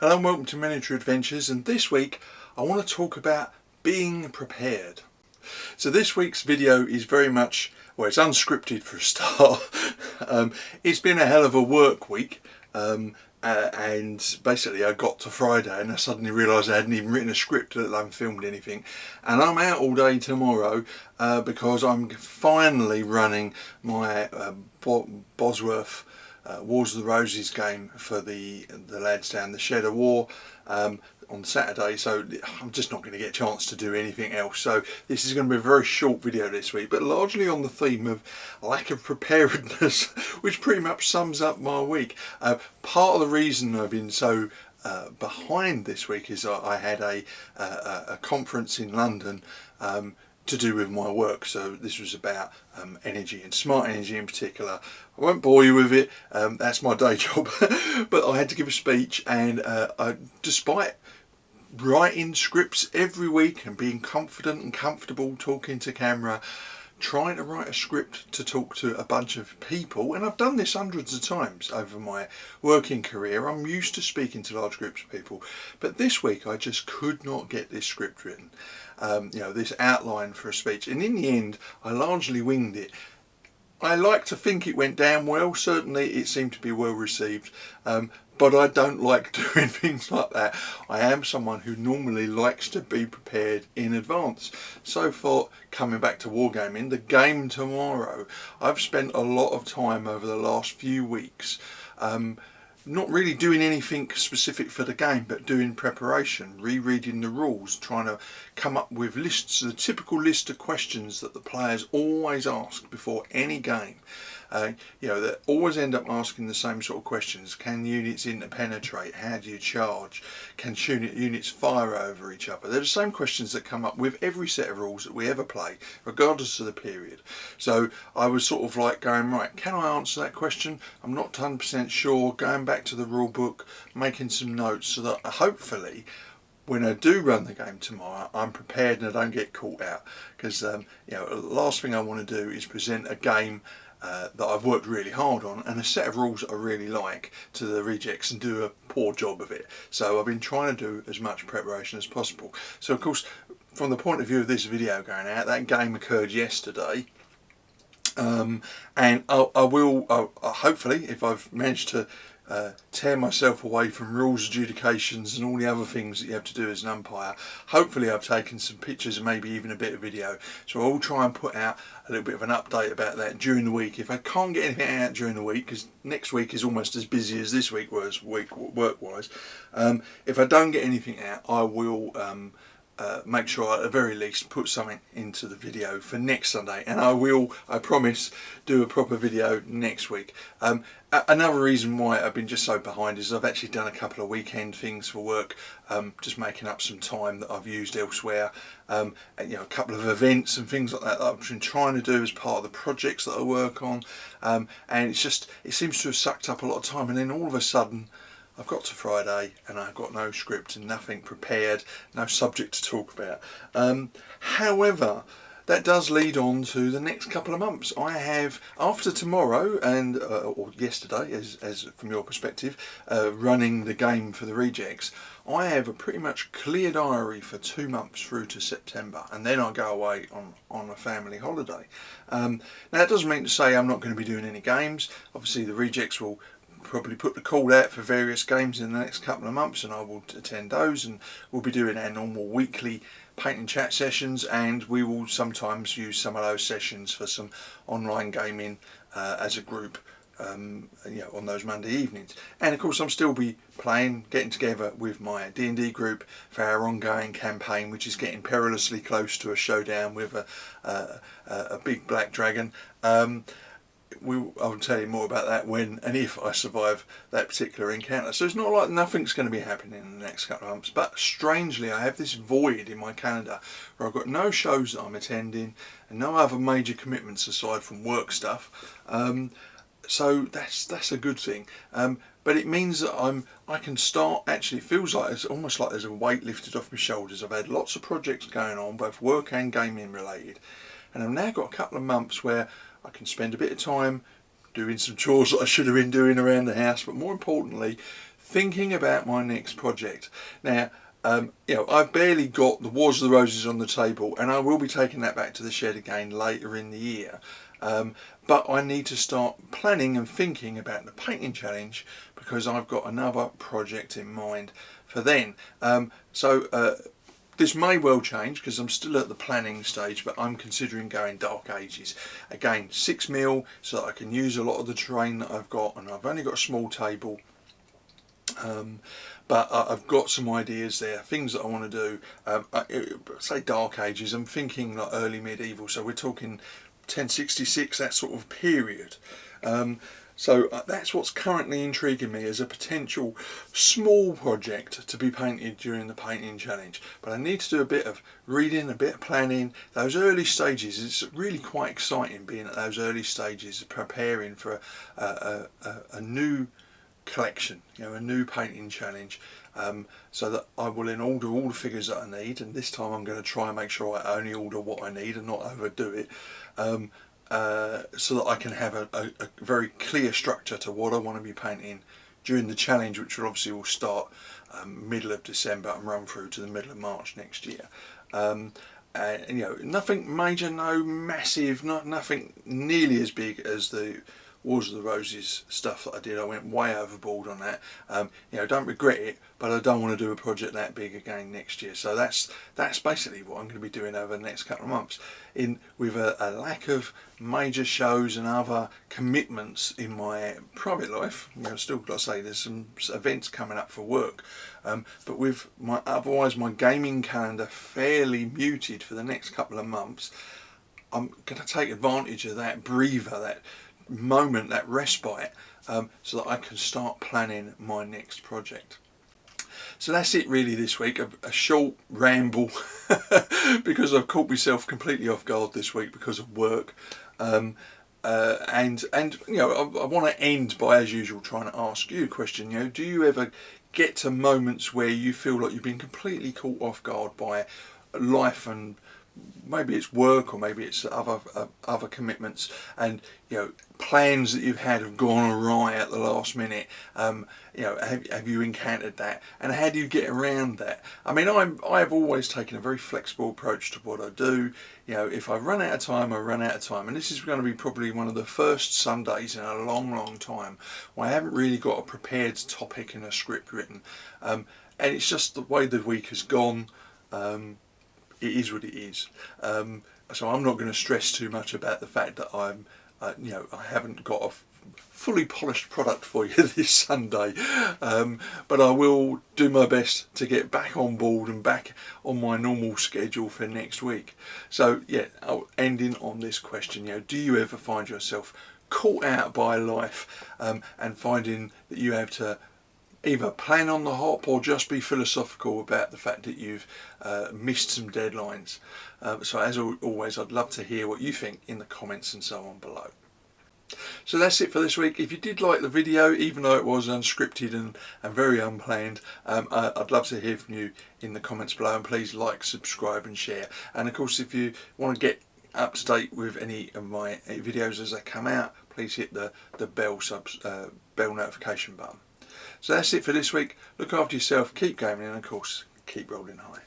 Hello and welcome to Miniature Adventures, and this week I want to talk about being prepared. So this week's video is very much, well, it's unscripted for a start. It's been a hell of a work week, and basically I got to Friday and I suddenly realised I hadn't even written a script, let alone filmed anything, and I'm out all day tomorrow because I'm finally running my Bosworth Wars of the Roses game for the lads down the Shed of War on Saturday, so I'm just not going to get a chance to do anything else. So this is going to be a very short video this week, but largely on the theme of lack of preparedness, which pretty much sums up my week. Part of the reason I've been so behind this week is I had a conference in London to do with my work. So this was about energy and smart energy in particular. I won't bore you with it, that's my day job, but I had to give a speech, and despite writing scripts every week and being confident and comfortable talking to camera, trying to write a script to talk to a bunch of people, and I've done this hundreds of times over my working career, I'm used to speaking to large groups of people, but this week I just could not get this script written, this outline for a speech, and in the end I largely winged it. I like to think it went down well, certainly it seemed to be well received, but I don't like doing things like that. I am someone who normally likes to be prepared in advance. So for coming back to wargaming, the game tomorrow, I've spent a lot of time over the last few weeks not really doing anything specific for the game, but doing preparation, rereading the rules, trying to come up with lists, the typical list of questions that the players always ask before any game. They always end up asking the same sort of questions. Can units interpenetrate? How do you charge? Can units fire over each other? They're the same questions that come up with every set of rules that we ever play, regardless of the period. So I was sort of like going, right, can I answer that question? I'm not 100% sure. Going back to the rule book, making some notes so that hopefully when I do run the game tomorrow, I'm prepared and I don't get caught out. Because the last thing I want to do is present a game that I've worked really hard on and a set of rules that I really like to the rejects and do a poor job of it. So I've been trying to do as much preparation as possible. So of course, from the point of view of this video going out, that game occurred yesterday. And I will hopefully, if I've managed to tear myself away from rules adjudications and all the other things that you have to do as an umpire, hopefully I've taken some pictures and maybe even a bit of video, so I'll try and put out a little bit of an update about that during the week. If I can't get anything out during the week, because next week is almost as busy as this week was work wise, if I don't get anything out, I will make sure I at the very least put something into the video for next Sunday, and I promise, do a proper video next week. Another reason why I've been just so behind is I've actually done a couple of weekend things for work, just making up some time that I've used elsewhere, and, a couple of events and things like that I've been trying to do as part of the projects that I work on, and it seems to have sucked up a lot of time, and then all of a sudden I've got to Friday and I've got no script and nothing prepared, no subject to talk about. However, that does lead on to the next couple of months. I have, after tomorrow and or yesterday, as from your perspective, running the game for the rejects, I have a pretty much clear diary for 2 months through to September, and then I go away on a family holiday. Now that doesn't mean to say I'm not going to be doing any games. Obviously the rejects will probably put the call out for various games in the next couple of months, and I will attend those, and we'll be doing our normal weekly paint and chat sessions, and we will sometimes use some of those sessions for some online gaming as a group on those Monday evenings. And of course I'm still be getting together with my D&D group for our ongoing campaign, which is getting perilously close to a showdown with a big black dragon. I'll tell you more about that when and if I survive that particular encounter. So it's not like nothing's going to be happening in the next couple of months, but strangely I have this void in my calendar where I've got no shows that I'm attending and no other major commitments aside from work stuff. So that's a good thing. But it means that I can start, actually it feels like it's almost like there's a weight lifted off my shoulders. I've had lots of projects going on, both work and gaming related, and I've now got a couple of months where I can spend a bit of time doing some chores that I should have been doing around the house, but more importantly thinking about my next project. Now, I've barely got the Wars of the Roses on the table, and I will be taking that back to the shed again later in the year. But I need to start planning and thinking about the painting challenge, because I've got another project in mind for then. This may well change because I'm still at the planning stage, but I'm considering going Dark Ages. Again, 6mm, so that I can use a lot of the terrain that I've got, and I've only got a small table. But I've got some ideas there, things that I want to do. Say Dark Ages, I'm thinking like early medieval, so we're talking 1066, that sort of period. So that's what's currently intriguing me as a potential small project to be painted during the painting challenge. But I need to do a bit of reading, a bit of planning. Those early stages, it's really quite exciting being at those early stages, preparing for a new collection, a new painting challenge, so that I will then order all the figures that I need, and this time I'm going to try and make sure I only order what I need and not overdo it, so that I can have a very clear structure to what I want to be painting during the challenge, which will obviously start middle of December and run through to the middle of March next year. Nothing major, no massive, nothing nearly as big as the Wars of the Roses stuff that I did. I went way overboard on that. Don't regret it, but I don't want to do a project that big again next year. So that's basically what I'm going to be doing over the next couple of months. With a lack of major shows and other commitments in my private life, still got to say there's some events coming up for work, but with otherwise my gaming calendar fairly muted for the next couple of months, I'm going to take advantage of that breather, that moment, that respite, so that I can start planning my next project. So that's it really this week, a short ramble because I've caught myself completely off guard this week because of work, and I want to end by, as usual, trying to ask you a question. Do you ever get to moments where you feel like you've been completely caught off guard by life, and maybe it's work or maybe it's other commitments, and plans that you've had have gone awry at the last minute? Have you encountered that, and how do you get around that? I mean, I've always taken a very flexible approach to what I do. If I run out of time, I run out of time, and this is going to be probably one of the first Sundays in a long time where I haven't really got a prepared topic and a script written, and it's just the way the week has gone. It is what it is. So I'm not going to stress too much about the fact that I haven't got a fully polished product for you this Sunday, but I will do my best to get back on board and back on my normal schedule for next week. So yeah, I'll end in on this question. Do you ever find yourself caught out by life, and finding that you have to either plan on the hop or just be philosophical about the fact that you've missed some deadlines? So as always, I'd love to hear what you think in the comments and so on below. So that's it for this week. If you did like the video, even though it was unscripted and very unplanned, I'd love to hear from you in the comments below, and please like, subscribe and share. And of course, if you want to get up to date with any of my videos as they come out, please hit the bell notification button. So that's it for this week. Look after yourself, keep gaming, and of course, keep rolling high.